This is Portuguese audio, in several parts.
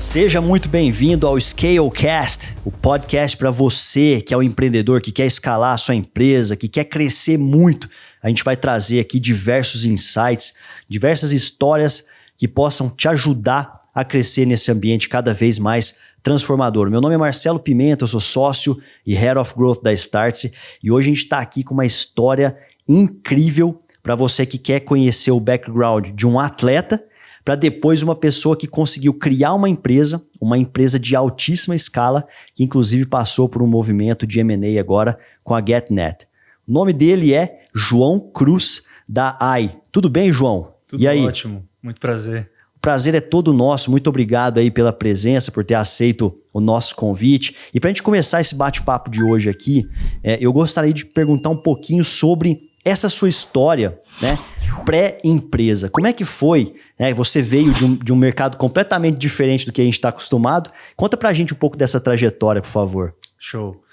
Seja muito bem-vindo ao ScaleCast, o podcast para você que é o empreendedor, que quer escalar a sua empresa, que quer crescer muito. A gente vai trazer aqui diversos insights, diversas histórias que possam te ajudar a crescer nesse ambiente cada vez mais transformador. Meu nome é Marcelo Pimenta, eu sou sócio e Head of Growth da Startse e hoje a gente está aqui com uma história incrível para você que quer conhecer o background de um atleta para depois uma pessoa que conseguiu criar uma empresa de altíssima escala, que inclusive passou por um movimento de M&A agora com a GetNet. O nome dele é João Cruz, da AI. Tudo bem, João? Tudo e aí? Ótimo, muito prazer. O prazer é todo nosso, muito obrigado aí pela presença, por ter aceito o nosso convite. E para a gente começar esse bate-papo de hoje aqui, eu gostaria de perguntar um pouquinho sobre essa sua história, né? Pré-empresa. Como é que foi? Você veio de um mercado completamente diferente do que a gente está acostumado. Conta pra gente um pouco dessa trajetória, por favor. Show.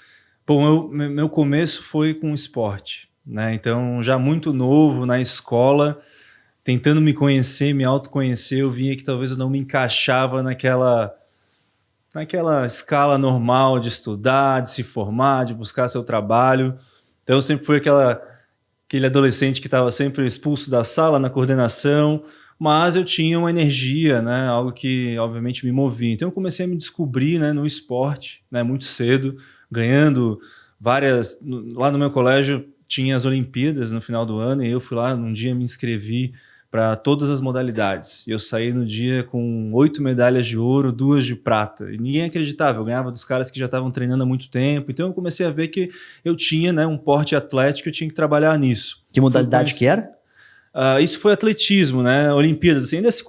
Bom, meu começo foi com esporte, né? Então, já muito novo na escola, tentando me conhecer, me autoconhecer, eu via que talvez eu não me encaixava naquela escala normal de estudar, de se formar, de buscar seu trabalho. Então, eu sempre fui aquele adolescente que estava sempre expulso da sala na coordenação, mas eu tinha uma energia, né, algo que obviamente me movia. Então eu comecei a me descobrir, né, no esporte, né, muito cedo, ganhando várias... Lá no meu colégio tinha as Olimpíadas no final do ano e eu fui lá, num dia me inscrevi para todas as modalidades. E eu saí no dia com 8 medalhas de ouro, 2 de prata. E ninguém acreditava, eu ganhava dos caras que já estavam treinando há muito tempo. Então eu comecei a ver que eu tinha, né, um porte atlético e eu tinha que trabalhar nisso. Que modalidade que era? Isso foi atletismo, né? Olimpíadas, assim, ainda se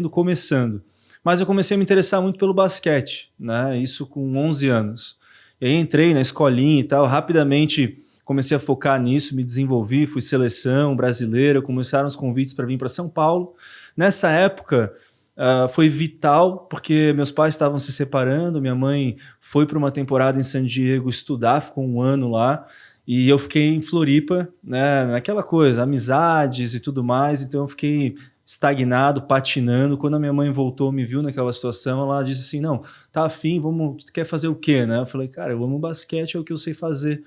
começando. Mas eu comecei a me interessar muito pelo basquete, né? Isso com 11 anos. E aí entrei na escolinha e tal, rapidamente comecei a focar nisso, me desenvolvi, fui seleção brasileira, começaram os convites para vir para São Paulo. Nessa época foi vital, porque meus pais estavam se separando, minha mãe foi para uma temporada em San Diego estudar, ficou um ano lá, e eu fiquei em Floripa, né, naquela coisa, amizades e tudo mais, então eu fiquei estagnado, patinando. Quando a minha mãe voltou, me viu naquela situação, ela disse assim, não, tá afim, tu quer fazer o quê, né? Eu falei, cara, eu amo basquete, é o que eu sei fazer.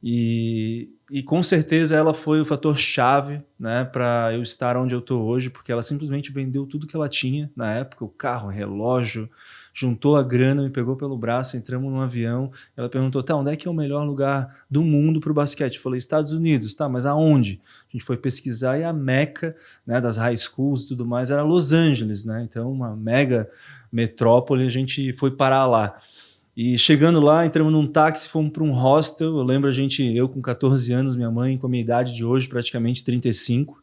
E com certeza ela foi o fator chave, né, para eu estar onde eu estou hoje, porque ela simplesmente vendeu tudo que ela tinha na época, o carro, o relógio, juntou a grana, me pegou pelo braço, entramos num avião, ela perguntou, tá, onde é que é o melhor lugar do mundo para o basquete? Eu falei, Estados Unidos, tá, mas aonde? A gente foi pesquisar e a meca, né, das high schools e tudo mais era Los Angeles, né, então uma mega metrópole, a gente foi parar lá. E chegando lá, entramos num táxi, fomos para um hostel. Eu lembro eu com 14 anos, minha mãe com a minha idade de hoje, praticamente 35.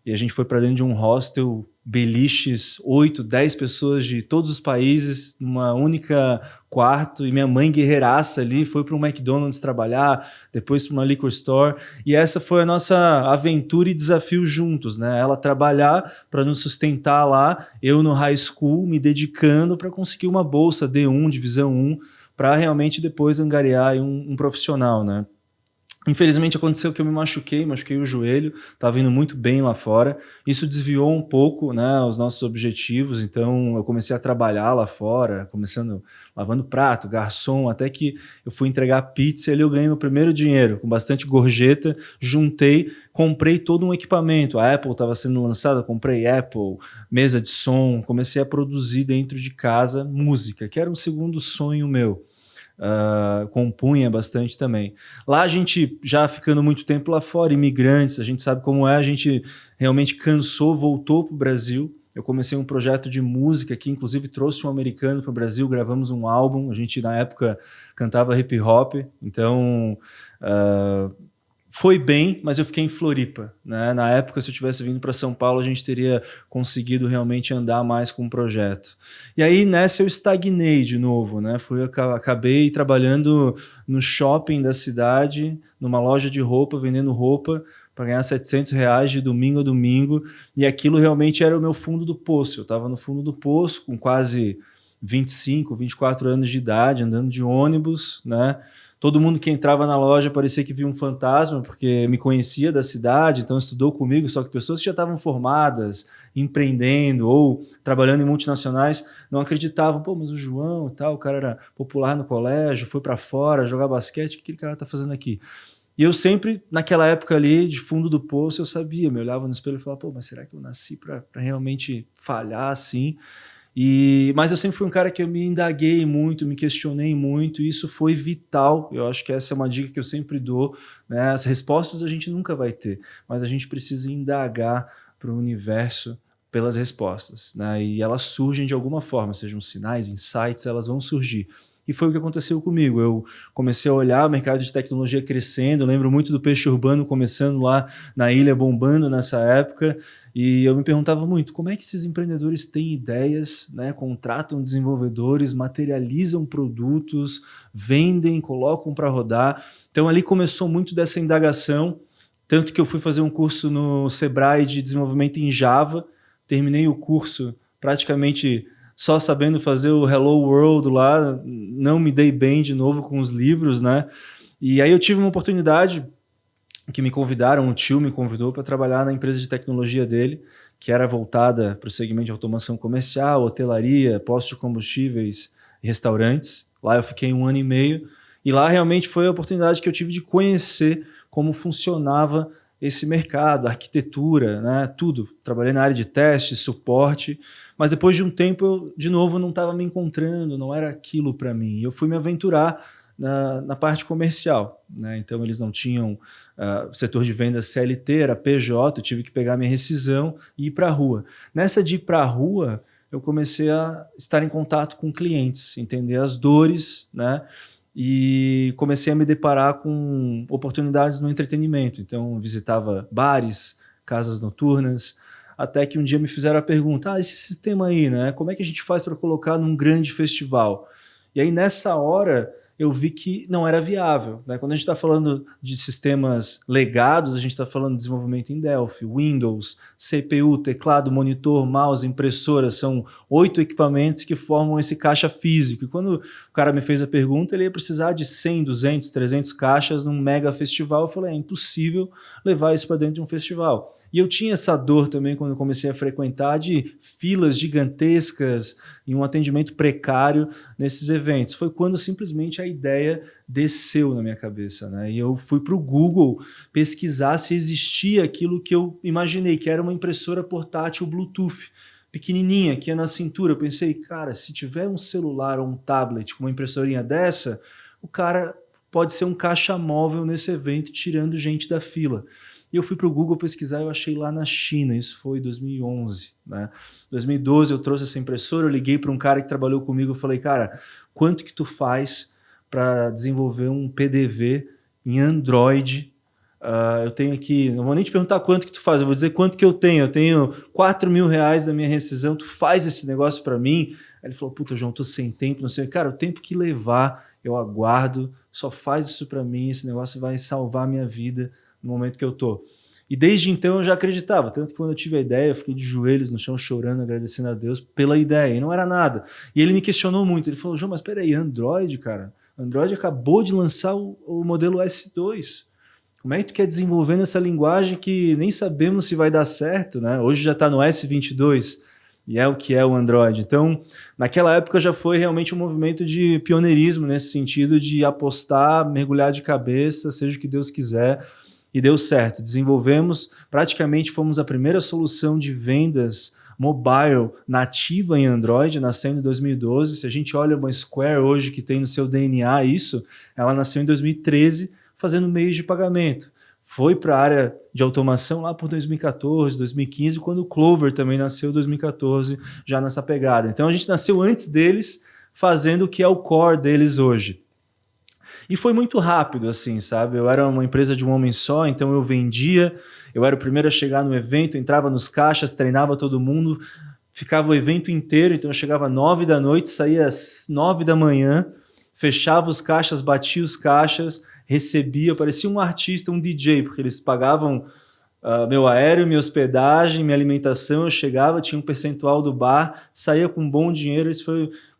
E a gente foi para dentro de um hostel, beliches, 8, 10 pessoas de todos os países, numa única quarto. E minha mãe, guerreiraça ali, foi para um McDonald's trabalhar, depois para uma liquor store. E essa foi a nossa aventura e desafio juntos, né? Ela trabalhar para nos sustentar lá, eu no high school, me dedicando para conseguir uma bolsa D1, divisão 1, para realmente depois angariar um profissional, né? Infelizmente aconteceu que eu machuquei o joelho, estava indo muito bem lá fora, isso desviou um pouco, né, os nossos objetivos, então eu comecei a trabalhar lá fora, começando lavando prato, garçom, até que eu fui entregar pizza e ali eu ganhei meu primeiro dinheiro, com bastante gorjeta, juntei, comprei todo um equipamento, a Apple estava sendo lançada, comprei Apple, mesa de som, comecei a produzir dentro de casa música, que era um segundo sonho meu. Compunha bastante também. Lá a gente já ficando muito tempo lá fora, imigrantes, a gente sabe como é, a gente realmente cansou, voltou para o Brasil. Eu comecei um projeto de música que inclusive trouxe um americano para o Brasil, gravamos um álbum, a gente na época cantava hip hop, então foi bem, mas eu fiquei em Floripa, né? Na época, se eu tivesse vindo para São Paulo, a gente teria conseguido realmente andar mais com o projeto. E aí, nessa, eu estagnei de novo, né? Acabei trabalhando no shopping da cidade, numa loja de roupa, vendendo roupa, para ganhar R$700 de domingo a domingo, e aquilo realmente era o meu fundo do poço. Eu estava no fundo do poço, com quase 25, 24 anos de idade, andando de ônibus, né? Todo mundo que entrava na loja parecia que via um fantasma, porque me conhecia da cidade, então estudou comigo, só que pessoas que já estavam formadas, empreendendo ou trabalhando em multinacionais, não acreditavam. Pô, mas o João e tal, o cara era popular no colégio, foi para fora jogar basquete, o que aquele cara tá fazendo aqui? E eu sempre, naquela época ali, de fundo do poço, eu sabia, me olhava no espelho e falava, pô, mas será que eu nasci para realmente falhar assim? Mas eu sempre fui um cara que eu me indaguei muito, me questionei muito, e isso foi vital. Eu acho que essa é uma dica que eu sempre dou, né? As respostas a gente nunca vai ter, mas a gente precisa indagar para o universo pelas respostas, né? E elas surgem de alguma forma, sejam sinais, insights, elas vão surgir. E foi o que aconteceu comigo. Eu comecei a olhar o mercado de tecnologia crescendo. Eu lembro muito do peixe urbano começando lá na ilha, bombando nessa época. E eu me perguntava muito, como é que esses empreendedores têm ideias, né, contratam desenvolvedores, materializam produtos, vendem, colocam para rodar. Então ali começou muito dessa indagação, tanto que eu fui fazer um curso no Sebrae de desenvolvimento em Java, terminei o curso praticamente só sabendo fazer o Hello World lá, não me dei bem de novo com os livros, né? E aí eu tive uma oportunidade que me convidaram, um tio me convidou para trabalhar na empresa de tecnologia dele, que era voltada para o segmento de automação comercial, hotelaria, postos de combustíveis e restaurantes. Lá eu fiquei 1 ano e meio, e lá realmente foi a oportunidade que eu tive de conhecer como funcionava esse mercado, arquitetura, né, tudo. Trabalhei na área de teste, suporte, mas depois de um tempo eu, de novo, não estava me encontrando, não era aquilo para mim. Eu fui me aventurar na parte comercial, né? Então eles não tinham setor de vendas CLT, era PJ, eu tive que pegar minha rescisão e ir para a rua. Nessa de ir para a rua, eu comecei a estar em contato com clientes, entender as dores, né? E comecei a me deparar com oportunidades no entretenimento. Então visitava bares, casas noturnas, até que um dia me fizeram a pergunta, esse sistema aí, né? Como é que a gente faz para colocar num grande festival? E aí nessa hora eu vi que não era viável, né? Quando a gente está falando de sistemas legados, a gente está falando de desenvolvimento em Delphi, Windows, CPU, teclado, monitor, mouse, impressora, são 8 equipamentos que formam esse caixa físico. E quando o cara me fez a pergunta, ele ia precisar de 100, 200, 300 caixas num mega festival. Eu falei, é impossível levar isso para dentro de um festival. E eu tinha essa dor também quando eu comecei a frequentar de filas gigantescas e um atendimento precário nesses eventos. Foi quando simplesmente a ideia desceu na minha cabeça, né? E eu fui para o Google pesquisar se existia aquilo que eu imaginei, que era uma impressora portátil Bluetooth, pequenininha, que ia na cintura. Eu pensei, cara, se tiver um celular ou um tablet com uma impressorinha dessa, o cara pode ser um caixa móvel nesse evento, tirando gente da fila. E eu fui para o Google pesquisar e eu achei lá na China, isso foi em 2011. Né? Em 2012 eu trouxe essa impressora, eu liguei para um cara que trabalhou comigo, eu falei, cara, quanto que tu faz para desenvolver um PDV em Android? Eu tenho aqui, não vou nem te perguntar quanto que tu faz, eu vou dizer quanto que eu tenho R$4.000 da minha rescisão, tu faz esse negócio para mim? Aí ele falou, puta, João, tô sem tempo, não sei. Cara, o tempo que levar, eu aguardo, só faz isso para mim, esse negócio vai salvar a minha vida no momento que eu tô. E desde então eu já acreditava, tanto que quando eu tive a ideia, eu fiquei de joelhos no chão chorando, agradecendo a Deus pela ideia, e não era nada. E ele me questionou muito, ele falou, João, mas peraí, Android, cara, Android acabou de lançar o modelo S2, como é que tu quer desenvolver nessa linguagem que nem sabemos se vai dar certo, né? Hoje já está no S22, e é o que é o Android. Então, naquela época já foi realmente um movimento de pioneirismo nesse sentido de apostar, mergulhar de cabeça, seja o que Deus quiser, e deu certo. Desenvolvemos, praticamente fomos a primeira solução de vendas mobile nativa em Android, nascendo em 2012. Se a gente olha uma Square hoje que tem no seu DNA isso, ela nasceu em 2013 fazendo meios de pagamento. Foi para a área de automação lá por 2014, 2015, quando o Clover também nasceu em 2014, já nessa pegada. Então a gente nasceu antes deles, fazendo o que é o core deles hoje. E foi muito rápido, assim, sabe? Eu era uma empresa de um homem só, então eu vendia, eu era o primeiro a chegar no evento, entrava nos caixas, treinava todo mundo, ficava o evento inteiro, então eu chegava às 9 da noite, saía às 9 da manhã, fechava os caixas, batia os caixas, recebia, parecia um artista, um DJ, porque eles pagavam meu aéreo, minha hospedagem, minha alimentação, eu chegava, tinha um percentual do bar, saía com um bom dinheiro,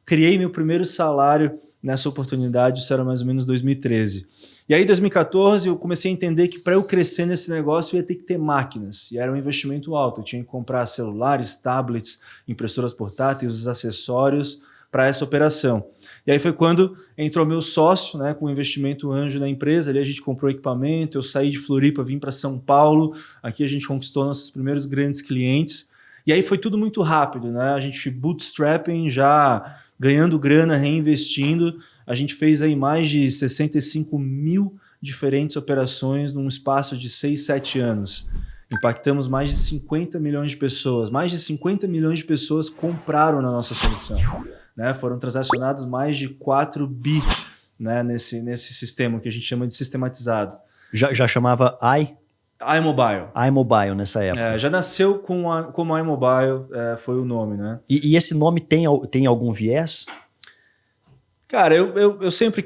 criei meu primeiro salário nessa oportunidade, isso era mais ou menos 2013. E aí, em 2014, eu comecei a entender que para eu crescer nesse negócio, eu ia ter que ter máquinas. E era um investimento alto. Eu tinha que comprar celulares, tablets, impressoras portáteis, os acessórios para essa operação. E aí foi quando entrou meu sócio, né, com o investimento anjo na empresa. Ali a gente comprou equipamento, eu saí de Floripa, vim para São Paulo. Aqui a gente conquistou nossos primeiros grandes clientes. E aí foi tudo muito rápido, né? A gente bootstrapping, já ganhando grana, reinvestindo. A gente fez aí mais de 65 mil diferentes operações num espaço de 6, 7 anos. Impactamos mais de 50 milhões de pessoas. Mais de 50 milhões de pessoas compraram na nossa solução. Né? Foram transacionados mais de 4 bi, né, nesse sistema que a gente chama de sistematizado. Já chamava iMobile. iMobile nessa época. Já nasceu como iMobile, foi o nome, né? E esse nome tem algum viés? Cara, eu sempre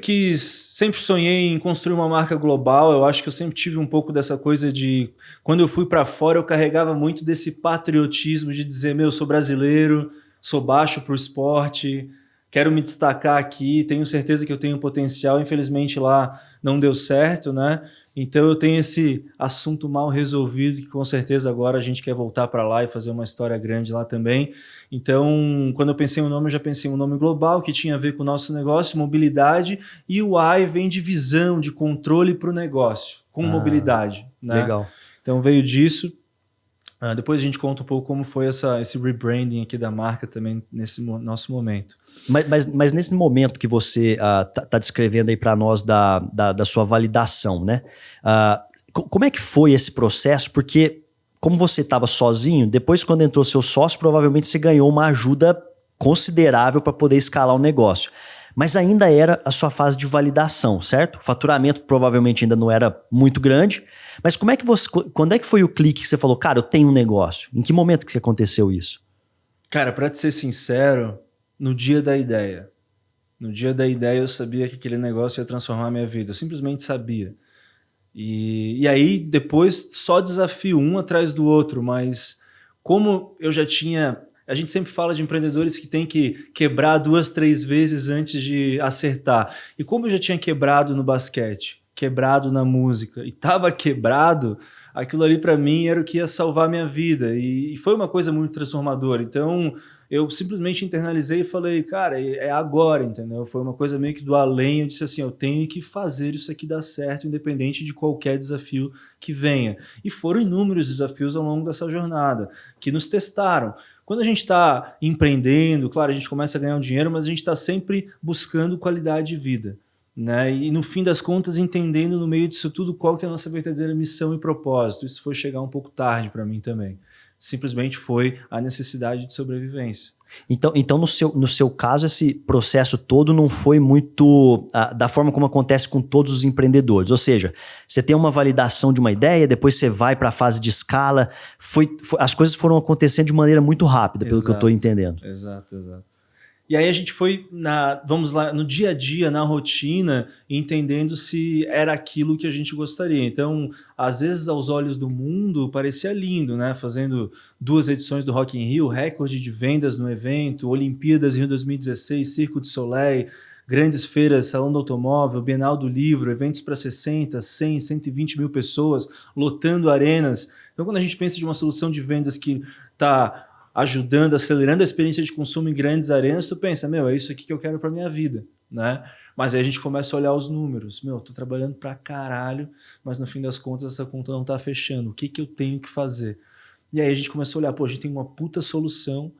sonhei em construir uma marca global. Eu acho que eu sempre tive um pouco dessa coisa de... Quando eu fui para fora, eu carregava muito desse patriotismo de dizer, eu sou brasileiro, sou baixo para o esporte, quero me destacar aqui, tenho certeza que eu tenho potencial. Infelizmente lá não deu certo, né? Então eu tenho esse assunto mal resolvido que com certeza agora a gente quer voltar para lá e fazer uma história grande lá também. Então, quando eu pensei em um nome, eu já pensei em um nome global que tinha a ver com o nosso negócio, mobilidade, e o I vem de visão, de controle para o negócio, com mobilidade. Né? Legal. Então veio disso. Depois a gente conta um pouco como foi esse rebranding aqui da marca também nesse nosso momento. Mas nesse momento que você tá descrevendo aí para nós da sua validação, né? Como é que foi esse processo? Porque como você estava sozinho, depois quando entrou seu sócio, provavelmente você ganhou uma ajuda considerável para poder escalar o negócio. Mas ainda era a sua fase de validação, certo? O faturamento provavelmente ainda não era muito grande. Mas quando é que foi o clique que você falou, cara, eu tenho um negócio? Em que momento que aconteceu isso? Cara, para te ser sincero, no dia da ideia. No dia da ideia eu sabia que aquele negócio ia transformar a minha vida. Eu simplesmente sabia. E aí depois só desafio um atrás do outro. Mas como eu já tinha... A gente sempre fala de empreendedores que tem que quebrar 2, 3 vezes antes de acertar. E como eu já tinha quebrado no basquete, quebrado na música e estava quebrado, aquilo ali para mim era o que ia salvar a minha vida. E foi uma coisa muito transformadora. Então eu simplesmente internalizei e falei, cara, é agora, entendeu? Foi uma coisa meio que do além. Eu disse assim, eu tenho que fazer isso aqui dar certo, independente de qualquer desafio que venha. E foram inúmeros desafios ao longo dessa jornada, que nos testaram. Quando a gente está empreendendo, claro, a gente começa a ganhar um dinheiro, mas a gente está sempre buscando qualidade de vida. Né? E no fim das contas, entendendo no meio disso tudo qual que é a nossa verdadeira missão e propósito. Isso foi chegar um pouco tarde para mim também. Simplesmente foi a necessidade de sobrevivência. Então no seu caso, esse processo todo não foi muito da forma como acontece com todos os empreendedores. Ou seja, você tem uma validação de uma ideia, depois você vai para a fase de escala. As coisas foram acontecendo de maneira muito rápida, pelo que eu estou entendendo. Exato. E aí a gente foi, vamos lá, no dia a dia, na rotina, entendendo se era aquilo que a gente gostaria. Então, às vezes, aos olhos do mundo, parecia lindo, né? Fazendo 2 edições do Rock in Rio, recorde de vendas no evento, Olimpíadas Rio 2016, Circo du Soleil, grandes feiras, Salão do Automóvel, Bienal do Livro, eventos para 60, 100, 120 mil pessoas, lotando arenas. Então, quando a gente pensa de uma solução de vendas que está ajudando, acelerando a experiência de consumo em grandes arenas, tu pensa, é isso aqui que eu quero para minha vida, né? Mas aí a gente começa a olhar os números. Tô trabalhando pra caralho, mas no fim das contas essa conta não tá fechando. O que eu tenho que fazer? E aí a gente começou a olhar, a gente tem uma puta solução.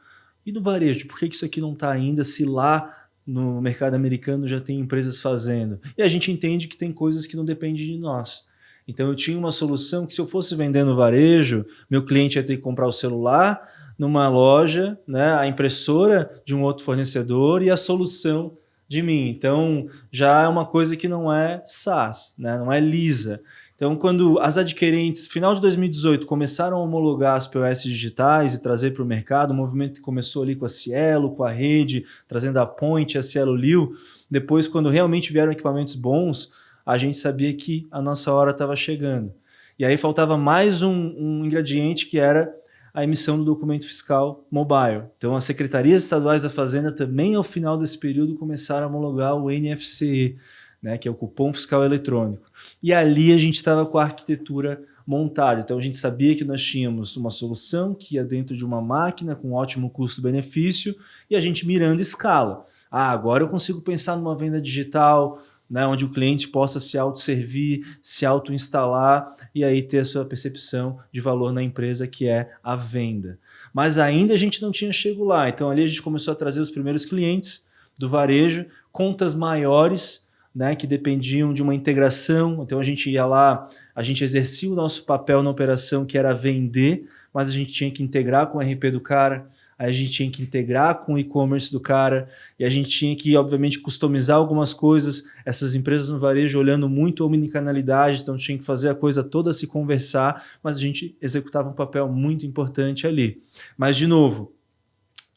E no varejo, por que isso aqui não tá ainda, se lá no mercado americano já tem empresas fazendo? E a gente entende que tem coisas que não dependem de nós. Então eu tinha uma solução que se eu fosse vender no varejo, meu cliente ia ter que comprar o celular numa loja, né, a impressora de um outro fornecedor e a solução de mim. Então, já é uma coisa que não é SaaS, né, não é lisa. Então, quando as adquirentes, final de 2018, começaram a homologar as POS digitais e trazer para o mercado, o movimento começou ali com a Cielo, com a Rede, trazendo a Point, a Cielo Liu. Depois, quando realmente vieram equipamentos bons, a gente sabia que a nossa hora estava chegando. E aí faltava mais um ingrediente que era a emissão do documento fiscal mobile. Então, as secretarias estaduais da Fazenda também, ao final desse período, começaram a homologar o NFCE, né, que é o cupom fiscal eletrônico. E ali a gente estava com a arquitetura montada. Então, a gente sabia que nós tínhamos uma solução que ia dentro de uma máquina com ótimo custo-benefício e a gente mirando escala. Agora eu consigo pensar numa venda digital, né, onde o cliente possa se autosservir, se auto-instalar e aí ter a sua percepção de valor na empresa, que é a venda. Mas ainda a gente não tinha chego lá. Então ali a gente começou a trazer os primeiros clientes do varejo, contas maiores, né, que dependiam de uma integração. Então a gente ia lá, a gente exercia o nosso papel na operação, que era vender, mas a gente tinha que integrar com o RP do cara, aí a gente tinha que integrar com o e-commerce do cara, e a gente tinha que, obviamente, customizar algumas coisas. Essas empresas no varejo olhando muito a omnicanalidade, então tinha que fazer a coisa toda se conversar, mas a gente executava um papel muito importante ali. Mas, de novo,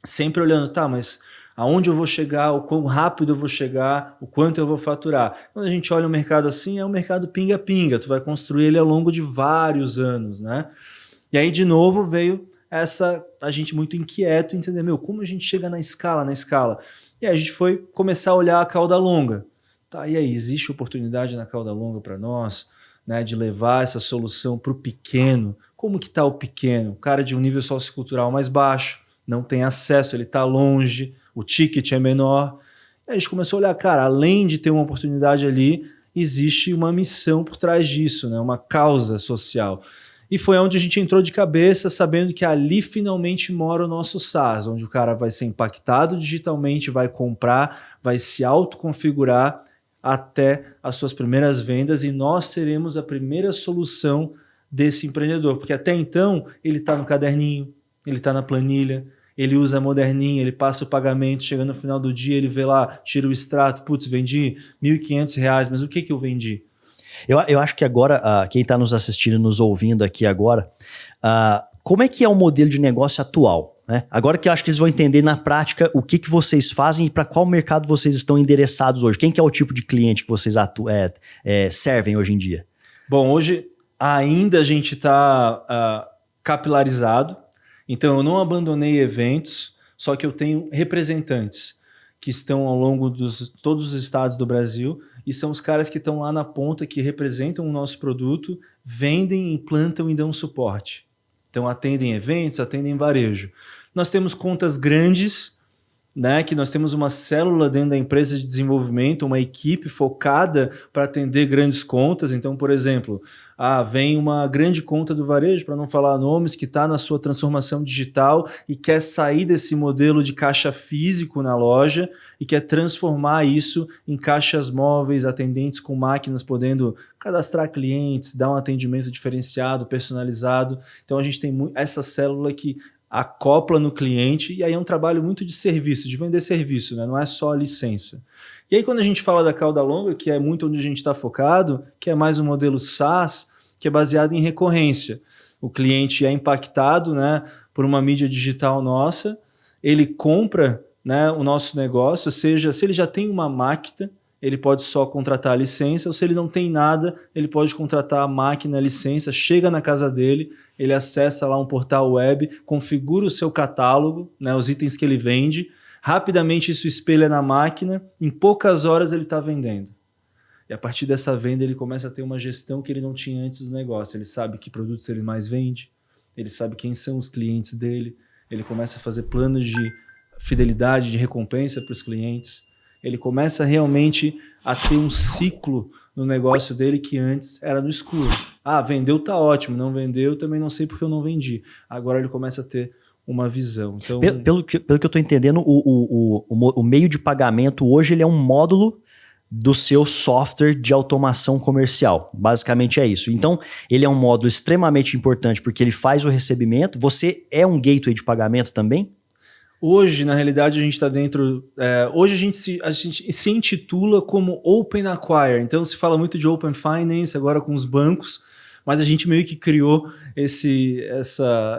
sempre olhando, tá, mas aonde eu vou chegar, o quão rápido eu vou chegar, o quanto eu vou faturar. Quando a gente olha o mercado assim, é um mercado pinga-pinga, tu vai construir ele ao longo de vários anos, né? E aí, de novo, veio a gente muito inquieto, entender, como a gente chega na escala. E aí a gente foi começar a olhar a cauda longa. Tá, e aí, existe oportunidade na cauda longa para nós, né, de levar essa solução para o pequeno? Como que está o pequeno? O cara de um nível sociocultural mais baixo, não tem acesso, ele está longe, o ticket é menor. E aí a gente começou a olhar, cara, além de ter uma oportunidade ali, existe uma missão por trás disso, né, uma causa social. E foi onde a gente entrou de cabeça, sabendo que ali finalmente mora o nosso SaaS, onde o cara vai ser impactado digitalmente, vai comprar, vai se autoconfigurar até as suas primeiras vendas, e nós seremos a primeira solução desse empreendedor. Porque até então ele está no caderninho, ele está na planilha, ele usa a moderninha, ele passa o pagamento, chegando no final do dia, ele vê lá, tira o extrato, putz, vendi R$1.500, mas o que eu vendi? Eu acho que agora, quem está nos assistindo, nos ouvindo aqui agora, como é que é o modelo de negócio atual? Né? Agora que eu acho que eles vão entender na prática o que vocês fazem e para qual mercado vocês estão endereçados hoje. Quem que é o tipo de cliente que vocês servem hoje em dia? Bom, hoje ainda a gente está capilarizado, então eu não abandonei eventos, só que eu tenho representantes que estão ao longo de todos os estados do Brasil, e são os caras que estão lá na ponta, que representam o nosso produto, vendem, implantam e dão suporte. Então atendem eventos, atendem varejo. Nós temos contas grandes, né, que nós temos uma célula dentro da empresa de desenvolvimento, uma equipe focada para atender grandes contas. Então, por exemplo, vem uma grande conta do varejo, para não falar nomes, que está na sua transformação digital e quer sair desse modelo de caixa físico na loja e quer transformar isso em caixas móveis, atendentes com máquinas podendo cadastrar clientes, dar um atendimento diferenciado, personalizado. Então a gente tem essa célula que acopla no cliente, e aí é um trabalho muito de serviço, de vender serviço, né? Não é só a licença. E aí quando a gente fala da cauda longa, que é muito onde a gente está focado, que é mais um modelo SaaS, que é baseado em recorrência. O cliente é impactado, né, por uma mídia digital nossa, ele compra, né, o nosso negócio, ou seja, se ele já tem uma máquina, ele pode só contratar a licença, ou se ele não tem nada, ele pode contratar a máquina, a licença, chega na casa dele, ele acessa lá um portal web, configura o seu catálogo, né, os itens que ele vende, rapidamente isso espelha na máquina, em poucas horas ele está vendendo. E a partir dessa venda ele começa a ter uma gestão que ele não tinha antes do negócio. Ele sabe que produtos ele mais vende, ele sabe quem são os clientes dele, ele começa a fazer planos de fidelidade, de recompensa para os clientes. Ele começa realmente a ter um ciclo no negócio dele que antes era no escuro. Vendeu, tá ótimo. Não vendeu, também não sei porque eu não vendi. Agora ele começa a ter uma visão. Então, pelo que eu estou entendendo, o meio de pagamento hoje ele é um módulo do seu software de automação comercial. Basicamente é isso. Então, ele é um módulo extremamente importante porque ele faz o recebimento. Você é um gateway de pagamento também? Hoje, na realidade, a gente está dentro... hoje a gente se intitula como Open Acquire. Então, se fala muito de Open Finance agora com os bancos, mas a gente meio que criou esse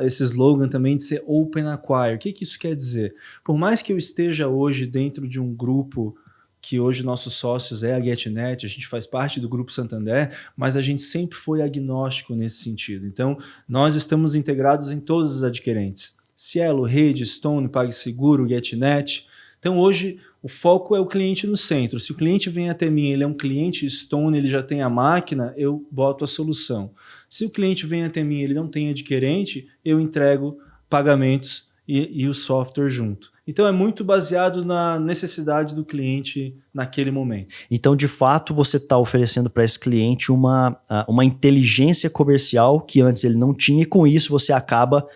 slogan também de ser Open Acquire. O que isso quer dizer? Por mais que eu esteja hoje dentro de um grupo que hoje nossos sócios é a GetNet, a gente faz parte do Grupo Santander, mas a gente sempre foi agnóstico nesse sentido. Então, nós estamos integrados em todos os adquirentes. Cielo, Rede, Stone, PagSeguro, GetNet. Então, hoje, o foco é o cliente no centro. Se o cliente vem até mim, ele é um cliente Stone, ele já tem a máquina, eu boto a solução. Se o cliente vem até mim, ele não tem adquirente, eu entrego pagamentos e o software junto. Então é muito baseado na necessidade do cliente naquele momento. Então, de fato, você está oferecendo para esse cliente uma inteligência comercial que antes ele não tinha, e com isso você acaba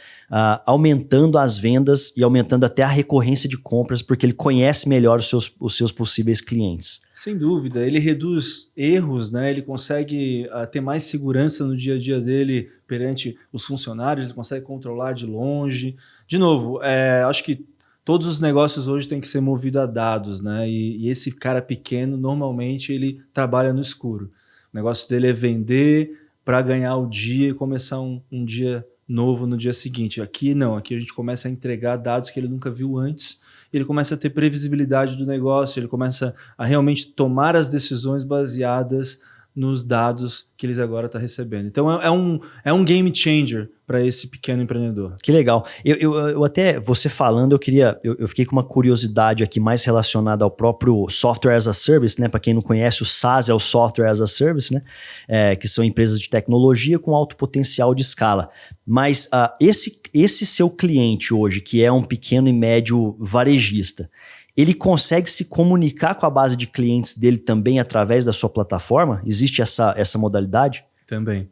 aumentando as vendas e aumentando até a recorrência de compras, porque ele conhece melhor os seus possíveis clientes. Sem dúvida, ele reduz erros, né? Ele consegue ter mais segurança no dia a dia dele perante os funcionários, ele consegue controlar de longe. De novo, acho que todos os negócios hoje têm que ser movidos a dados, né? E esse cara pequeno, normalmente, ele trabalha no escuro. O negócio dele é vender para ganhar o dia e começar um dia novo no dia seguinte. Aqui não, aqui a gente começa a entregar dados que ele nunca viu antes, ele começa a ter previsibilidade do negócio, ele começa a realmente tomar as decisões baseadas nos dados que eles agora estão recebendo. Então é um game changer para esse pequeno empreendedor. Que legal. Eu até, você falando, eu fiquei com uma curiosidade aqui mais relacionada ao próprio Software as a Service, né? Para quem não conhece, o SaaS é o Software as a Service, né? Que são empresas de tecnologia com alto potencial de escala. Mas esse seu cliente hoje, que é um pequeno e médio varejista, ele consegue se comunicar com a base de clientes dele também através da sua plataforma? Existe essa modalidade? Também.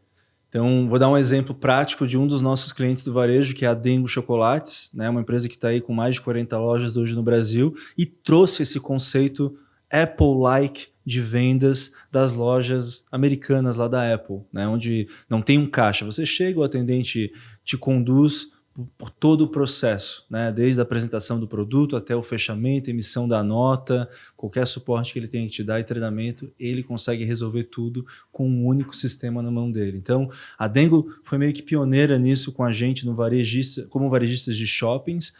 Então, vou dar um exemplo prático de um dos nossos clientes do varejo, que é a Dengo Chocolates, né? Uma empresa que está aí com mais de 40 lojas hoje no Brasil, e trouxe esse conceito Apple-like de vendas das lojas americanas lá da Apple, né? Onde não tem um caixa. Você chega, o atendente te conduz por todo o processo, né? Desde a apresentação do produto até o fechamento, emissão da nota, qualquer suporte que ele tenha que te dar e treinamento, ele consegue resolver tudo com um único sistema na mão dele. Então, a Dengo foi meio que pioneira nisso com a gente no varejista, como varejistas de shoppings.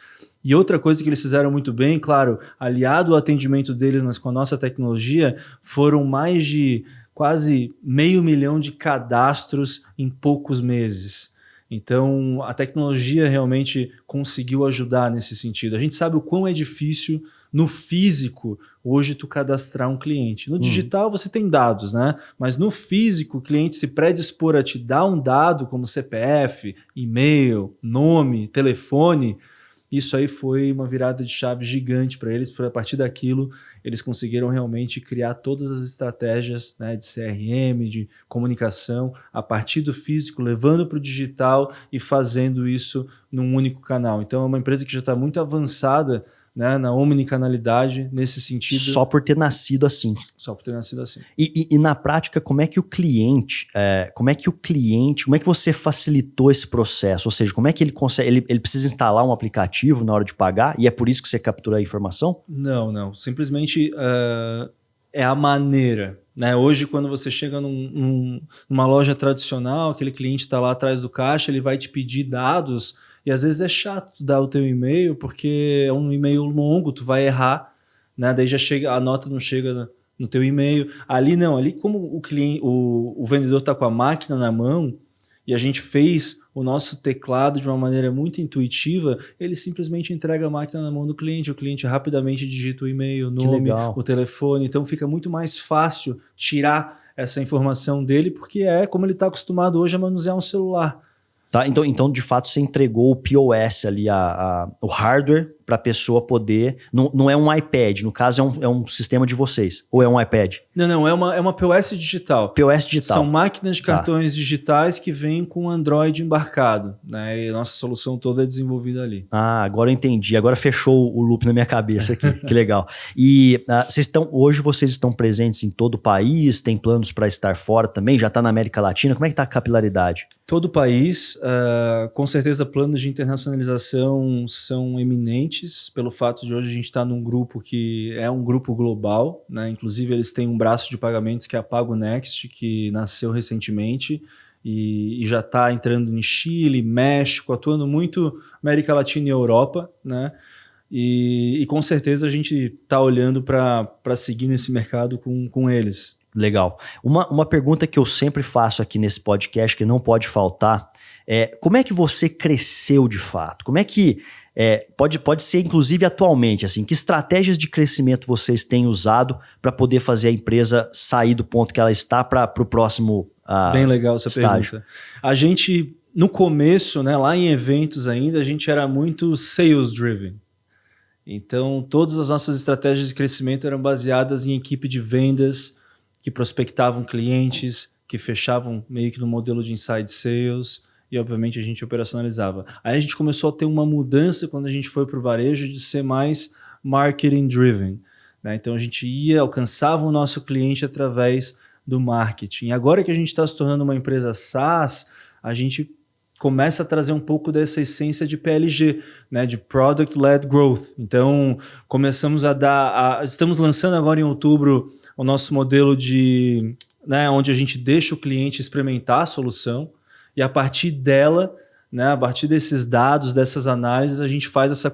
E outra coisa que eles fizeram muito bem, claro, aliado ao atendimento deles, mas com a nossa tecnologia, foram mais de quase 500 mil de cadastros em poucos meses. Então, a tecnologia realmente conseguiu ajudar nesse sentido. A gente sabe o quão é difícil no físico hoje tu cadastrar um cliente. No digital você tem dados, né? Mas no físico o cliente se predispor a te dar um dado como CPF, e-mail, nome, telefone, isso aí foi uma virada de chave gigante para eles, porque a partir daquilo eles conseguiram realmente criar todas as estratégias, né, de CRM, de comunicação, a partir do físico, levando para o digital e fazendo isso num único canal. Então é uma empresa que já está muito avançada, né, na omnicanalidade nesse sentido. Só por ter nascido assim. Só por ter nascido assim. E na prática, como é que você facilitou esse processo? Ou seja, como é que ele consegue, ele precisa instalar um aplicativo na hora de pagar e é por isso que você captura a informação? Não. Simplesmente é a maneira. Né? Hoje, quando você chega numa loja tradicional, aquele cliente está lá atrás do caixa, ele vai te pedir dados. E às vezes é chato dar o teu e-mail, porque é um e-mail longo, tu vai errar, né? Daí já chega, a nota não chega no teu e-mail. Ali não, ali como o vendedor está com a máquina na mão e a gente fez o nosso teclado de uma maneira muito intuitiva, ele simplesmente entrega a máquina na mão do cliente. O cliente rapidamente digita o e-mail, o nome, o telefone. Então fica muito mais fácil tirar essa informação dele, porque é como ele está acostumado hoje a manusear um celular. Tá, então, de fato, você entregou o POS ali, o hardware, para a pessoa poder... Não é um iPad, no caso é um sistema de vocês. Ou é um iPad? Não, é uma POS digital. POS digital. São máquinas de cartões digitais que vêm com Android embarcado, né? E a nossa solução toda é desenvolvida ali. Ah, agora eu entendi. Agora fechou o loop na minha cabeça aqui. Que legal. E hoje vocês estão presentes em todo o país? Tem planos para estar fora também? Já está na América Latina? Como é que está a capilaridade? Todo o país. Com certeza planos de internacionalização são eminentes, pelo fato de hoje a gente estar num grupo que é um grupo global, né? Inclusive eles têm um braço de pagamentos que é a PagoNext, que nasceu recentemente e já está entrando em Chile, México, atuando muito América Latina e Europa, né? E com certeza a gente está olhando para seguir nesse mercado com eles. Legal. Uma pergunta que eu sempre faço aqui nesse podcast, que não pode faltar, é como é que você cresceu de fato? Como é que, pode ser inclusive atualmente, assim, que estratégias de crescimento vocês têm usado para poder fazer a empresa sair do ponto que ela está para o próximo Bem legal essa estágio? pergunta. A gente, no começo, né, lá em eventos ainda, a gente era muito sales driven. Então, todas as nossas estratégias de crescimento eram baseadas em equipe de vendas que prospectavam clientes, que fechavam meio que no modelo de inside sales e, obviamente, a gente operacionalizava. Aí a gente começou a ter uma mudança quando a gente foi para o varejo de ser mais marketing driven, né? Então, a gente alcançava o nosso cliente através do marketing. Agora que a gente está se tornando uma empresa SaaS, a gente começa a trazer um pouco dessa essência de PLG, né, de Product Led Growth. Então, começamos estamos lançando agora em outubro o nosso modelo de, né, onde a gente deixa o cliente experimentar a solução e a partir dela, né, a partir desses dados, dessas análises, a gente faz essa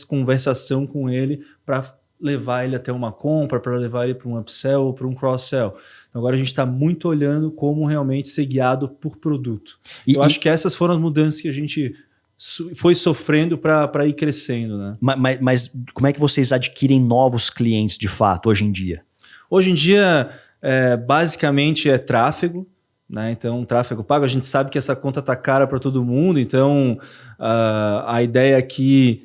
conversação com ele para levar ele até uma compra, para levar ele para um upsell ou para um cross-sell. Então, agora a gente está muito olhando como realmente ser guiado por produto. Eu acho que essas foram as mudanças que a gente foi sofrendo para ir crescendo, né? Mas como é que vocês adquirem novos clientes de fato hoje em dia? Hoje em dia, basicamente é tráfego, né? Então, tráfego pago. A gente sabe que essa conta está cara para todo mundo, então a ideia aqui...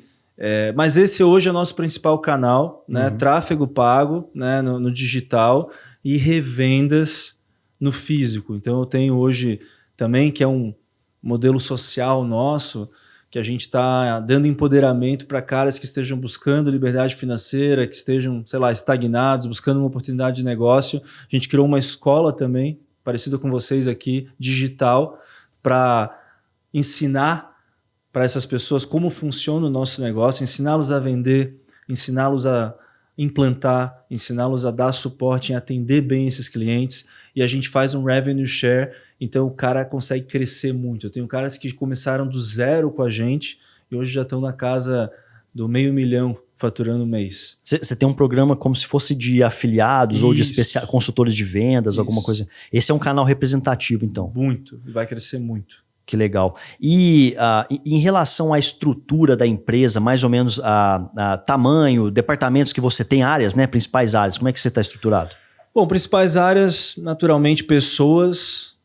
mas esse hoje é o nosso principal canal, né? Tráfego pago, né? No digital e revendas no físico. Então eu tenho hoje também, que é um modelo social nosso, que a gente está dando empoderamento para caras que estejam buscando liberdade financeira, que estejam, sei lá, estagnados, buscando uma oportunidade de negócio. A gente criou uma escola também, parecida com vocês aqui, digital, para ensinar para essas pessoas como funciona o nosso negócio, ensiná-los a vender, ensiná-los a implantar, ensiná-los a dar suporte, em atender bem esses clientes, e a gente faz um revenue share, então o cara consegue crescer muito. Eu tenho caras que começaram do zero com a gente e hoje já estão na casa do $500 mil faturando no mês. Você tem um programa como se fosse de afiliados ou de consultores de vendas, alguma coisa. Esse é um canal representativo, então. Muito, e vai crescer muito. Que legal. E em relação à estrutura da empresa, mais ou menos a tamanho, departamentos que você tem, áreas, né? Principais áreas, como é que você está estruturado? Bom, principais áreas, naturalmente, pessoas,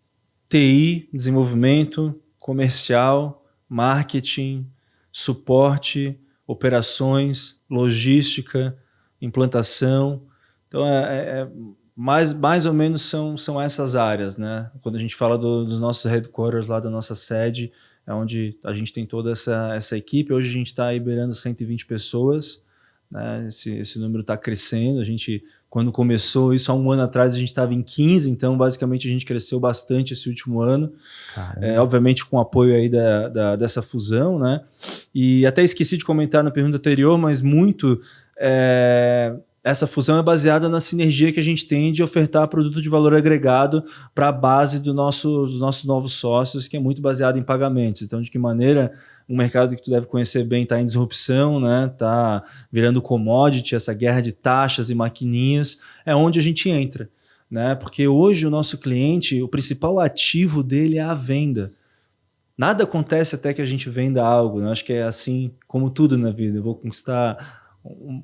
TI, desenvolvimento, comercial, marketing, suporte, operações, logística, implantação. Então, mais ou menos são essas áreas, né? Quando a gente fala dos nossos headquarters lá da nossa sede, é onde a gente tem toda essa equipe. Hoje a gente está liberando 120 pessoas, né? Esse número está crescendo. A gente, quando começou isso há um ano atrás, a gente estava em 15, então basicamente a gente cresceu bastante esse último ano. Obviamente com o apoio aí dessa fusão, né? E até esqueci de comentar na pergunta anterior, mas muito... essa fusão é baseada na sinergia que a gente tem de ofertar produto de valor agregado para a base dos nossos novos sócios, que é muito baseado em pagamentos. Então, de que maneira um mercado que tu deve conhecer bem está em disrupção, né? Está virando commodity, essa guerra de taxas e maquininhas, é onde a gente entra, né? Porque hoje o nosso cliente, o principal ativo dele é a venda. Nada acontece até que a gente venda algo, né? Acho que é assim como tudo na vida. Eu vou conquistar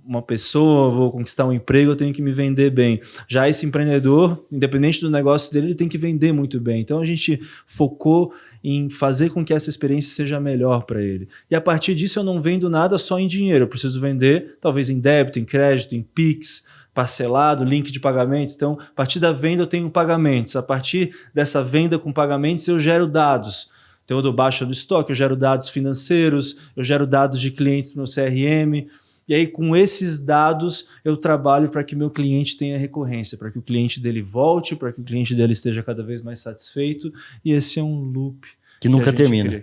uma pessoa, vou conquistar um emprego, eu tenho que me vender bem. Já esse empreendedor, independente do negócio dele, ele tem que vender muito bem. Então a gente focou em fazer com que essa experiência seja melhor para ele. E a partir disso eu não vendo nada só em dinheiro, eu preciso vender talvez em débito, em crédito, em Pix, parcelado, link de pagamento. Então, a partir da venda eu tenho pagamentos. A partir dessa venda com pagamentos eu gero dados. Então eu dou baixa do estoque, eu gero dados financeiros, eu gero dados de clientes no CRM. E aí, com esses dados, eu trabalho para que meu cliente tenha recorrência, para que o cliente dele volte, para que o cliente dele esteja cada vez mais satisfeito. E esse é um loop que nunca termina.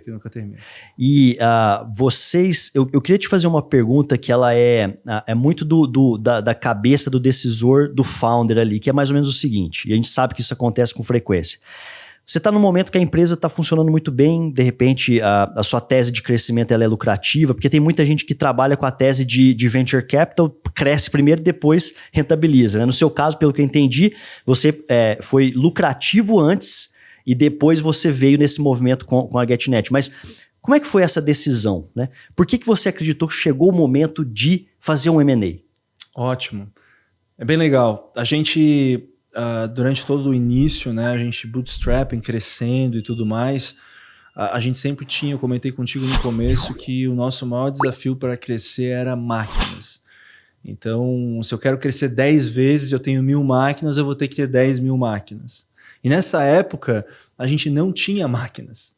E vocês... Eu queria te fazer uma pergunta que ela é muito da cabeça do decisor, do founder ali, que é mais ou menos o seguinte, e a gente sabe que isso acontece com frequência. Você está num momento que a empresa está funcionando muito bem, de repente a sua tese de crescimento ela é lucrativa, porque tem muita gente que trabalha com a tese de venture capital, cresce primeiro e depois rentabiliza, né? No seu caso, pelo que eu entendi, você foi lucrativo antes e depois você veio nesse movimento com a GetNet. Mas como é que foi essa decisão, né? Por que você acreditou que chegou o momento de fazer um M&A? Ótimo. É bem legal. A gente... durante todo o início, né, a gente bootstrapping, crescendo e tudo mais, a gente sempre tinha, eu comentei contigo no começo, que o nosso maior desafio para crescer era máquinas. Então, se eu quero crescer 10 vezes, eu tenho 1.000 máquinas, eu vou ter que ter 10.000 máquinas. E nessa época, a gente não tinha máquinas.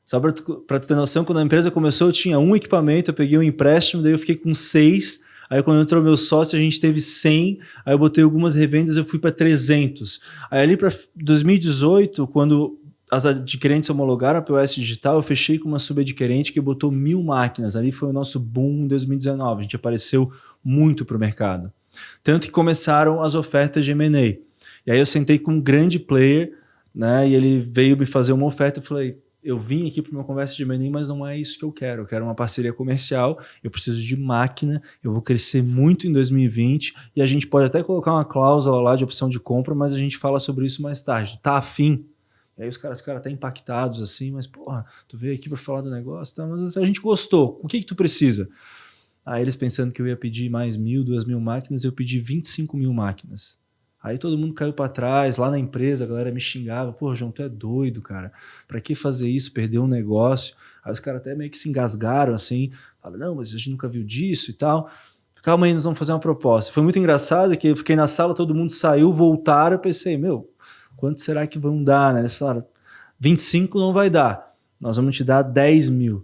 Só para tu ter noção, quando a empresa começou, eu tinha um equipamento, eu peguei um empréstimo, daí eu fiquei com 6. Aí quando entrou meu sócio, a gente teve 100, aí eu botei algumas revendas, eu fui para 300. Aí ali para 2018, quando as adquirentes homologaram a POS Digital, eu fechei com uma subadquirente que botou 1.000 máquinas. Ali foi o nosso boom em 2019, a gente apareceu muito para o mercado. Tanto que começaram as ofertas de M&A. E aí eu sentei com um grande player, né, e ele veio me fazer uma oferta, eu falei... Eu vim aqui para uma conversa de M&A, mas não é isso que eu quero. Eu quero uma parceria comercial, eu preciso de máquina, eu vou crescer muito em 2020 e a gente pode até colocar uma cláusula lá de opção de compra, mas a gente fala sobre isso mais tarde. Tá afim? E aí os caras até impactados assim, mas porra, tu veio aqui para falar do negócio, tá? Mas a gente gostou. O que tu precisa? Aí eles pensando que eu ia pedir mais 1.000, 2.000 máquinas, eu pedi 25.000 máquinas. Aí todo mundo caiu para trás, lá na empresa a galera me xingava, pô, João, tu é doido, cara, pra que fazer isso, perder um negócio? Aí os caras até meio que se engasgaram assim, falaram, não, mas a gente nunca viu disso e tal. Calma aí, nós vamos fazer uma proposta. Foi muito engraçado que eu fiquei na sala, todo mundo saiu, voltaram, eu pensei, meu, quanto será que vão dar, né? Eles falaram, 25 não vai dar, nós vamos te dar 10.000.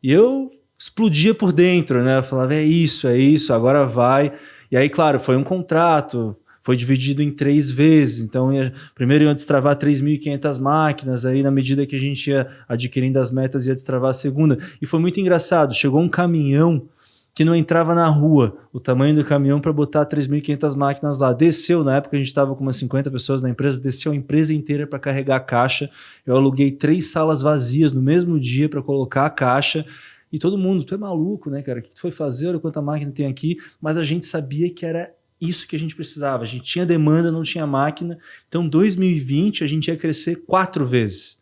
E eu explodia por dentro, né? Eu falava, é isso, agora vai. E aí, claro, foi um contrato, foi dividido em 3 vezes, então primeiro iam destravar 3.500 máquinas, aí na medida que a gente ia adquirindo as metas ia destravar a segunda. E foi muito engraçado, chegou um caminhão que não entrava na rua, o tamanho do caminhão para botar 3.500 máquinas lá. Desceu, na época a gente estava com umas 50 pessoas na empresa, desceu a empresa inteira para carregar a caixa. Eu aluguei 3 salas vazias no mesmo dia para colocar a caixa. E todo mundo, tu é maluco, né, cara? O que tu foi fazer? Olha quanta máquina tem aqui. Mas a gente sabia que era isso que a gente precisava. A gente tinha demanda, não tinha máquina. Então, 2020, a gente ia crescer 4 vezes,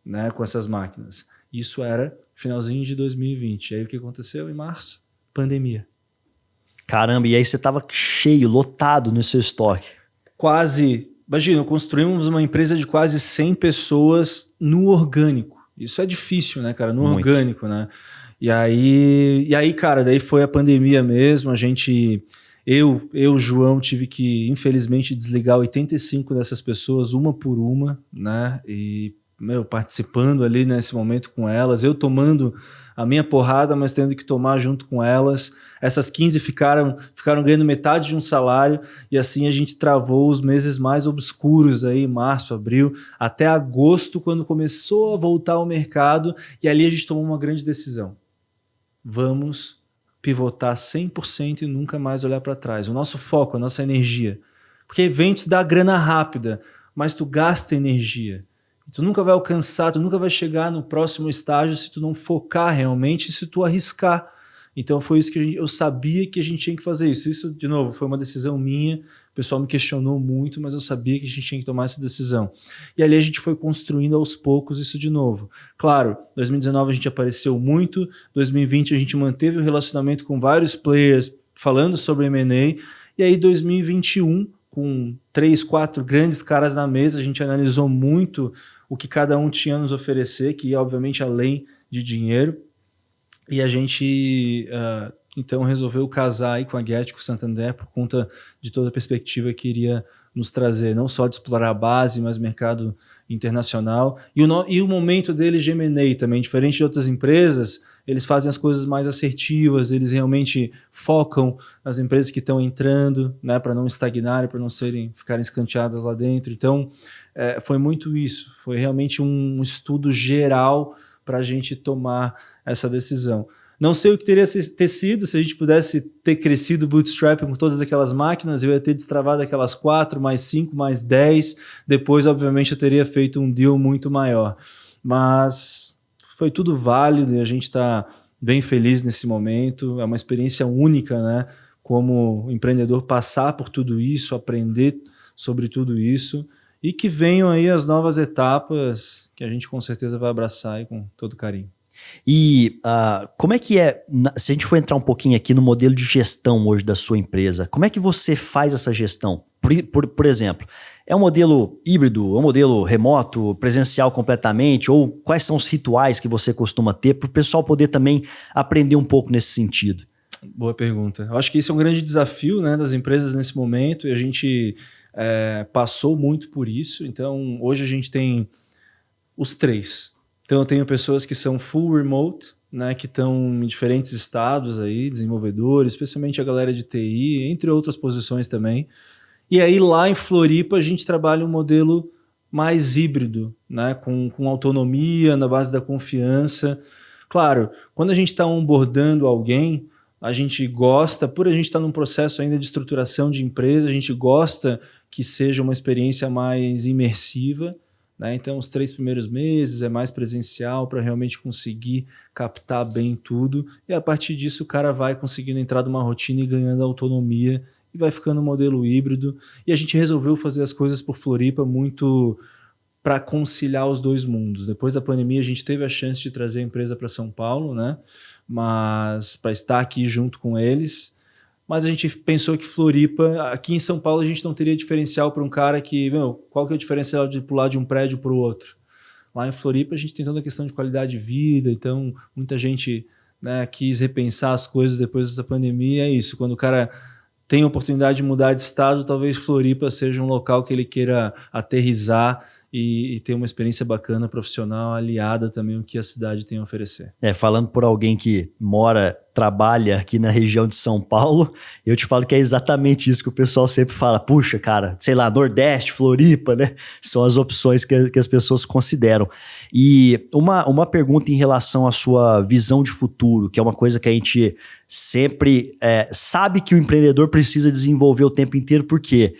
né, com essas máquinas. Isso era finalzinho de 2020. E aí o que aconteceu em março? Pandemia. Caramba, e aí você estava cheio, lotado no seu estoque. Quase, imagina, construímos uma empresa de quase 100 pessoas no orgânico. Isso é difícil, né, cara? No Muito. Orgânico, né? E aí, cara, daí foi a pandemia mesmo, a gente... Eu, João, tive que, infelizmente, desligar 85 dessas pessoas, uma por uma, né? E, participando ali nesse momento com elas, eu tomando a minha porrada, mas tendo que tomar junto com elas. Essas 15 ficaram ganhando metade de um salário, e assim a gente travou os meses mais obscuros aí, março, abril, até agosto, quando começou a voltar ao mercado, e ali a gente tomou uma grande decisão. Vamos pivotar 100% e nunca mais olhar para trás. O nosso foco, a nossa energia. Porque eventos dá grana rápida, mas tu gasta energia. Tu nunca vai alcançar, tu nunca vai chegar no próximo estágio se tu não focar realmente, se tu arriscar. Então foi isso que eu sabia que a gente tinha que fazer isso. Isso, de novo, foi uma decisão minha. O pessoal me questionou muito, mas eu sabia que a gente tinha que tomar essa decisão. E ali a gente foi construindo aos poucos isso de novo. Claro, 2019 a gente apareceu muito, 2020 a gente manteve o relacionamento com vários players falando sobre M&A, e aí 2021, com 3, 4 grandes caras na mesa, a gente analisou muito o que cada um tinha a nos oferecer, que ia obviamente além de dinheiro, e a gente então resolveu casar aí com a Get, com o Santander, por conta de toda a perspectiva que iria nos trazer, não só de explorar a base, mas mercado internacional. E o momento deles de M&A também, diferente de outras empresas, eles fazem as coisas mais assertivas, eles realmente focam nas empresas que estão entrando, né, para não estagnarem, para não ficarem escanteadas lá dentro. Então, foi muito isso. Foi realmente um estudo geral para a gente tomar essa decisão. Não sei o que teria ter sido se a gente pudesse ter crescido bootstrap com todas aquelas máquinas, eu ia ter destravado aquelas 4, mais 5, mais 10. Depois, obviamente, eu teria feito um deal muito maior. Mas foi tudo válido e a gente está bem feliz nesse momento. É uma experiência única, né? Como empreendedor, passar por tudo isso, aprender sobre tudo isso e que venham aí as novas etapas que a gente com certeza vai abraçar aí com todo carinho. E como é que é, se a gente for entrar um pouquinho aqui no modelo de gestão hoje da sua empresa, como é que você faz essa gestão? Por exemplo, é um modelo híbrido, é um modelo remoto, presencial completamente, ou quais são os rituais que você costuma ter para o pessoal poder também aprender um pouco nesse sentido? Boa pergunta. Eu acho que esse é um grande desafio, né, das empresas nesse momento e a gente passou muito por isso. Então, hoje a gente tem os 3. Então, eu tenho pessoas que são full remote, né, que estão em diferentes estados aí, desenvolvedores, especialmente a galera de TI, entre outras posições também. E aí, lá em Floripa, a gente trabalha um modelo mais híbrido, né, com autonomia, na base da confiança. Claro, quando a gente está onboardando alguém, a gente gosta, por a gente estar num processo ainda de estruturação de empresa, a gente gosta que seja uma experiência mais imersiva, né? Então, os 3 primeiros meses é mais presencial para realmente conseguir captar bem tudo. E a partir disso, o cara vai conseguindo entrar numa rotina e ganhando autonomia e vai ficando um modelo híbrido. E a gente resolveu fazer as coisas por Floripa muito para conciliar os 2 mundos. Depois da pandemia, a gente teve a chance de trazer a empresa para São Paulo, né? Mas para estar aqui junto com eles. Mas a gente pensou que Floripa, aqui em São Paulo, a gente não teria diferencial para um cara que, qual que é o diferencial de pular de um prédio para o outro? Lá em Floripa, a gente tem toda a questão de qualidade de vida, então muita gente, né, quis repensar as coisas depois dessa pandemia. É isso, quando o cara tem a oportunidade de mudar de estado, talvez Floripa seja um local que ele queira aterrissar e ter uma experiência bacana, profissional, aliada também ao que a cidade tem a oferecer. Falando por alguém que mora, trabalha aqui na região de São Paulo, eu te falo que é exatamente isso que o pessoal sempre fala. Puxa, cara, sei lá, Nordeste, Floripa, né? São as opções que as pessoas consideram. E uma pergunta em relação à sua visão de futuro, que é uma coisa que a gente sempre sabe que o empreendedor precisa desenvolver o tempo inteiro, por quê?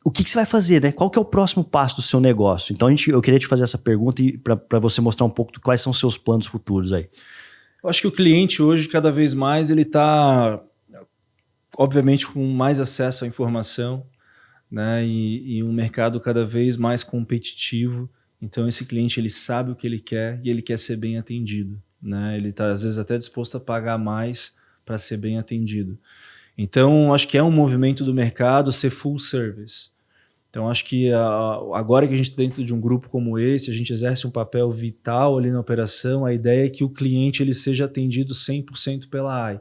O que você vai fazer, né? Qual que é o próximo passo do seu negócio? Então, eu queria te fazer essa pergunta para você mostrar um pouco quais são os seus planos futuros aí. Eu acho que o cliente hoje, cada vez mais, ele está, obviamente, com mais acesso à informação, né? E um mercado cada vez mais competitivo. Então, esse cliente, ele sabe o que ele quer e ele quer ser bem atendido, né? Ele está, às vezes, até disposto a pagar mais para ser bem atendido. Então, acho que é um movimento do mercado ser full service. Então, acho que agora que a gente está dentro de um grupo como esse, a gente exerce um papel vital ali na operação, a ideia é que o cliente ele seja atendido 100% pela AI.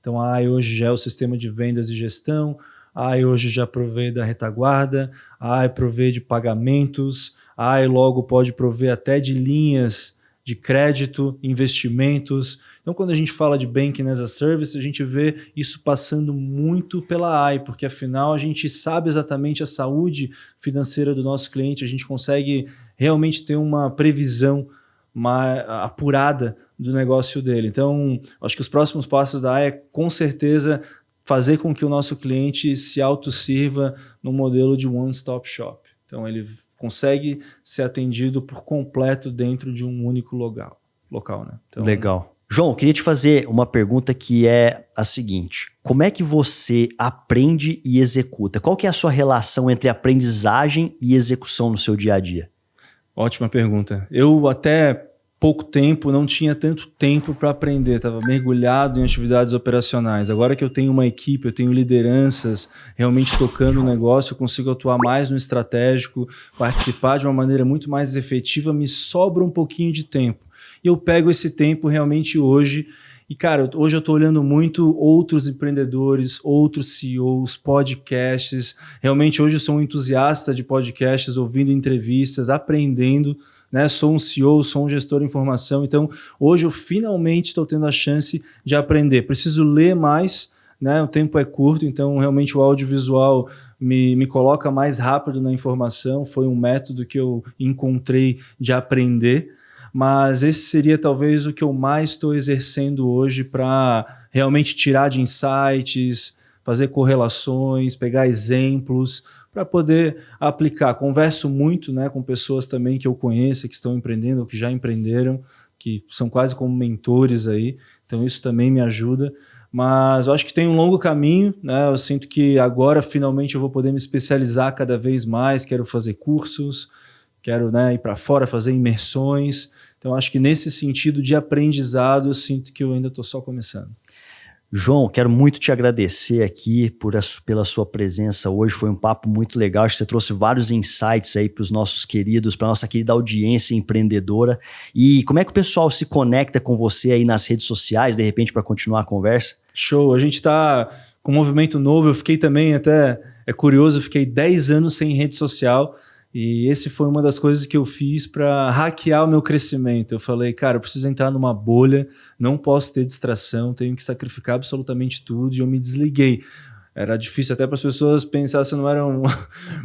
Então, a AI hoje já é o sistema de vendas e gestão, a AI hoje já provê da retaguarda, a AI provê de pagamentos, a AI logo pode prover até de linhas de crédito, investimentos. Então, quando a gente fala de Banking as a Service, a gente vê isso passando muito pela AI, porque afinal a gente sabe exatamente a saúde financeira do nosso cliente, a gente consegue realmente ter uma previsão mais apurada do negócio dele. Então, acho que os próximos passos da AI é, com certeza, fazer com que o nosso cliente se autossirva no modelo de one-stop shop. Então, ele consegue ser atendido por completo dentro de um único local, né? Então, legal. João, eu queria te fazer uma pergunta que é a seguinte. Como é que você aprende e executa? Qual que é a sua relação entre aprendizagem e execução no seu dia a dia? Ótima pergunta. Eu até pouco tempo não tinha tanto tempo para aprender, estava mergulhado em atividades operacionais. Agora que eu tenho uma equipe, eu tenho lideranças realmente tocando o negócio, eu consigo atuar mais no estratégico, participar de uma maneira muito mais efetiva, me sobra um pouquinho de tempo. E eu pego esse tempo realmente hoje. E, cara, hoje eu estou olhando muito outros empreendedores, outros CEOs, podcasts. Realmente hoje eu sou um entusiasta de podcasts, ouvindo entrevistas, aprendendo, né? Sou um CEO, sou um gestor de informação. Então, hoje eu finalmente estou tendo a chance de aprender. Preciso ler mais, né? O tempo é curto, então realmente o audiovisual me coloca mais rápido na informação. Foi um método que eu encontrei de aprender. mas esse seria talvez o que eu mais estou exercendo hoje para realmente tirar de insights, fazer correlações, pegar exemplos para poder aplicar. Converso muito, né, com pessoas também que eu conheço, que estão empreendendo ou que já empreenderam, que são quase como mentores aí, então isso também me ajuda. Mas eu acho que tem um longo caminho, né? Eu sinto que agora finalmente eu vou poder me especializar cada vez mais, quero fazer cursos, quero, né, ir para fora, fazer imersões. Então acho que nesse sentido de aprendizado eu sinto que eu ainda estou só começando. João, quero muito te agradecer aqui pela sua presença hoje, foi um papo muito legal, acho que você trouxe vários insights aí para os nossos queridos, para a nossa querida audiência empreendedora. E como é que o pessoal se conecta com você aí nas redes sociais, de repente, para continuar a conversa? Show, a gente está com um movimento novo, eu fiquei também até, é curioso, eu fiquei 10 anos sem rede social, e esse foi uma das coisas que eu fiz para hackear o meu crescimento. Eu falei, cara, eu preciso entrar numa bolha, não posso ter distração, tenho que sacrificar absolutamente tudo, e eu me desliguei. Era difícil até para as pessoas pensar se não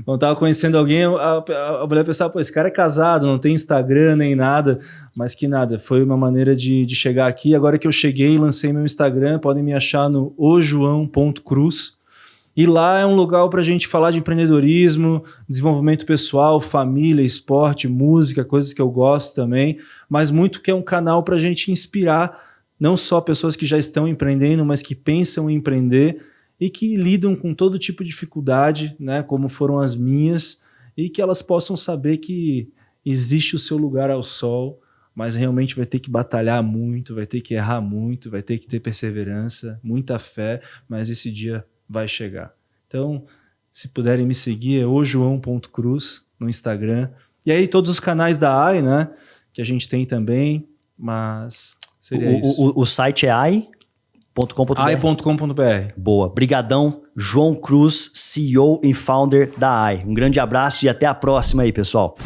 não estava conhecendo alguém, a mulher pensava, pô, esse cara é casado, não tem Instagram nem nada, mas que nada, foi uma maneira de chegar aqui. Agora que eu cheguei, lancei meu Instagram, podem me achar no ojoão.cruz. E lá é um lugar para a gente falar de empreendedorismo, desenvolvimento pessoal, família, esporte, música, coisas que eu gosto também, mas muito que é um canal para a gente inspirar não só pessoas que já estão empreendendo, mas que pensam em empreender e que lidam com todo tipo de dificuldade, né, como foram as minhas, e que elas possam saber que existe o seu lugar ao sol, mas realmente vai ter que batalhar muito, vai ter que errar muito, vai ter que ter perseverança, muita fé, mas esse dia vai chegar. Então, se puderem me seguir, é ojoão.cruz no Instagram. E aí todos os canais da AI, né, que a gente tem também, mas seria isso. O site é ai.com.br. ai.com.br. Boa. Brigadão, João Cruz, CEO e founder da AI. Um grande abraço e até a próxima aí, pessoal.